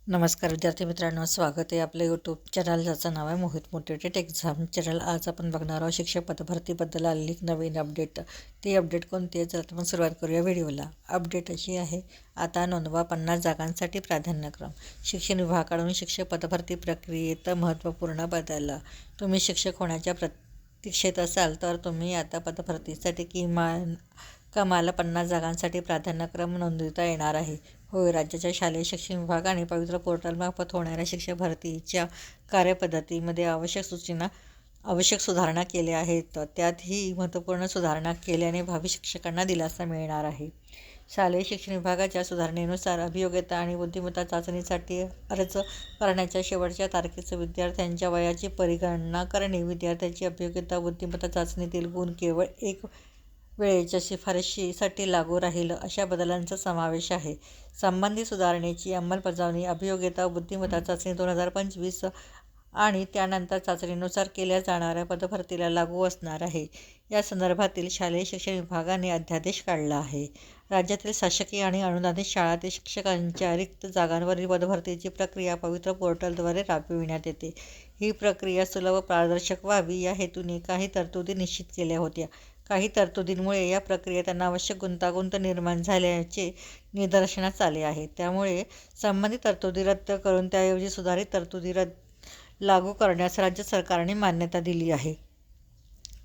नमस्कार विद्यार्थी मित्रांनो, स्वागत आहे आपल्या यूट्यूब चॅनल ज्याचं नाव आहे मोहित मोटिवेटेड एक्झाम चॅनल। आज आपण बघणार आहोत शिक्षक पदभरतीबद्दल आलेली एक नवीन अपडेट। ती अपडेट कोणती आहे, चला तर मग सुरुवात करूया व्हिडिओला। अपडेट अशी आहे, आता नोंदवा 50 जागांसाठी प्राधान्यक्रम। शिक्षण विभागाकडून शिक्षक पदभरती प्रक्रियेत महत्त्वपूर्ण बदल। तुम्ही शिक्षक होण्याच्या प्रतीक्षेत असाल तर तुम्ही आता पदभरतीसाठी कमाल 50 जागांसाठी प्राधान्यक्रम नोंदविता येणार आहे। होय, राज्याच्या शालेय शिक्षण विभागाने पवित्र पोर्टलमार्फत होणाऱ्या शिक्षक भरतीच्या कार्यपद्धतीमध्ये आवश्यक सुधारणा केल्या आहेत। त्यात ही महत्त्वपूर्ण सुधारणा केल्याने भावी शिक्षकांना दिलासा मिळणार आहे। शालेय शिक्षण विभागाच्या सुधारणेनुसार अभियोग्यता आणि बुद्धिमत्ता चाचणीसाठी अर्ज करण्याच्या शेवटच्या तारखेचं विद्यार्थ्यांच्या वयाची परिगणना करणे, विद्यार्थ्याची अभियोग्यता बुद्धिमत्ता चाचणीतील गुण केवळ एक वेळेच्या शिफारशीसाठी लागू राहील, अशा बदलांचा समावेश आहे। संबंधित सुधारणेची अंमलबजावणी अभियोग्यता बुद्धिमत्ता चाचणी 2025 आणि त्यानंतर चाचणीनुसार केल्या जाणाऱ्या पदभरतीला लागू असणार आहे। या संदर्भातील शालेय शिक्षण विभागाने अध्यादेश काढला आहे। राज्यातील शासकीय आणि अनुदानित शाळांतील शिक्षकांच्या रिक्त जागांवरील पदभरतीची प्रक्रिया पवित्र पोर्टलद्वारे राबविण्यात येते। ही प्रक्रिया सुलभ व पारदर्शक व्हावी या हेतूने काही तरतुदी निश्चित केल्या होत्या। काही तरतुदींमुळे या प्रक्रियेत अनावश्यक गुंतागुंत निर्माण झाल्याचे निदर्शनास आले आहे। त्यामुळे संबंधित तरतुदी रद्द करून त्याऐवजी सुधारित तरतुदी लागू करण्यास राज्य सरकारने मान्यता दिली आहे।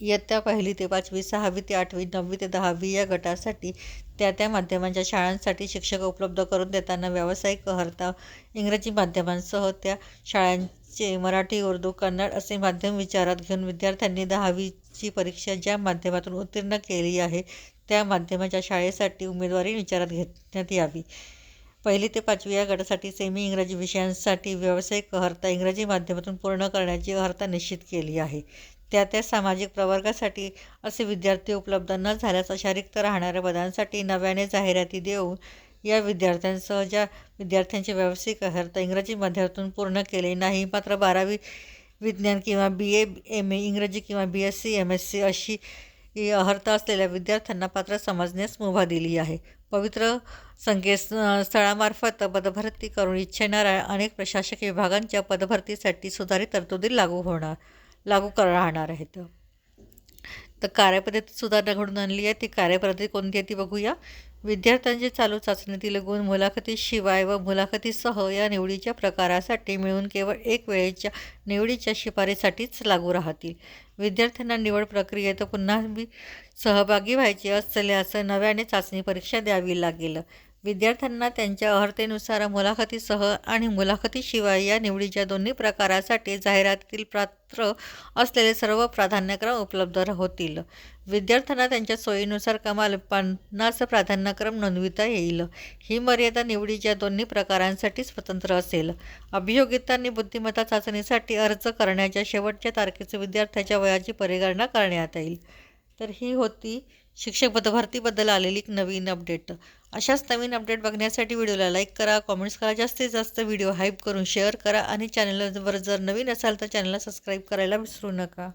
इयत्ता 1ली ते 5वी, 6वी ते 8वी, 9वी ते 10वी या गटासाठी त्या माध्यमांच्या शाळांसाठी शिक्षक उपलब्ध करून देताना व्यावसायिक अर्हता इंग्रजी माध्यमांसह त्या शाळांचे मराठी, उर्दू, कन्नड असे माध्यम विचारात घेऊन विद्यार्थ्यांनी 10वीची परीक्षा ज्या माध्यमातून उत्तीर्ण केली आहे त्या माध्यमाच्या शाळेसाठी उमेदवारी विचारात घेण्यात यावी। 1ली ते 5वी या गटासाठी सेमी इंग्रजी विषयांसाठी व्यावसायिक अर्हता इंग्रजी माध्यमातून पूर्ण करण्याची अर्हता निश्चित केली आहे। त्या सामाजिक प्रवर्गासाठी असे विद्यार्थी उपलब्ध न झाल्यास अशा रिक्त राहणाऱ्या पदांसाठी नव्याने जाहिराती देऊन या विद्यार्थ्यांसह ज्या विद्यार्थ्यांची व्यावसायिक अर्हता इंग्रजी माध्यमातून पूर्ण केले नाही, मात्र 12वी विज्ञान किंवा BA, MA इंग्रजी किंवा BSc, MSc अशी अर्हता असलेल्या विद्यार्थ्यांना पात्र समजण्यास मुभा दिली आहे। पवित्र संकेतस्थळामार्फत पदभरती करून इच्छिणाऱ्या अनेक प्रशासकीय विभागांच्या पदभरतीसाठी सुधारित तरतुदी लागू राहणार आहेत। तर कार्यपद्धतीत सुधारणा घडून आणली आहे। ती कार्यपद्धती कोणती आहे ती बघूया। विद्यार्थ्यांचे चालू चाचणीतील गुण मुलाखतीशिवाय व मुलाखतीसह या निवडीच्या प्रकारासाठी मिळून केवळ एक वेळेच्या निवडीच्या शिफारशीसाठीच लागू राहतील। विद्यार्थ्यांना निवड प्रक्रियेत पुन्हा सहभागी व्हायचे असल्यास नव्याने चाचणी परीक्षा द्यावी लागेल। विद्यार्थ्यांना त्यांच्या अर्हतेनुसार मुलाखतीसह आणि मुलाखतीशिवाय या निवडीच्या दोन्ही प्रकारासाठी जाहिरातीतील पात्र असलेले सर्व प्राधान्यक्रम उपलब्ध होतील। विद्यार्थ्यांना त्यांच्या सोयीनुसार कमाल 50 प्राधान्यक्रम नोंदविता येईल। ही मर्यादा निवडीच्या दोन्ही प्रकारांसाठी स्वतंत्र असेल। अभियोग्यता आणि बुद्धिमत्ता चाचणीसाठी अर्ज करण्याच्या शेवटच्या तारखेचे विद्यार्थ्याच्या वयाची परिगणना करण्यात येईल। तर ही होती शिक्षक पदभरतीबद्दल आलेली एक नवीन अपडेट। अशाच नवीन अपडेट बघण्यासाठी व्हिडिओला लाईक करा, कॉमेंट्स करा, जास्तीत जास्त व्हिडिओ हाईप करून शेअर करा आणि चॅनलवर जर नवीन असाल तर चॅनलला सबस्क्राईब करायला विसरू नका।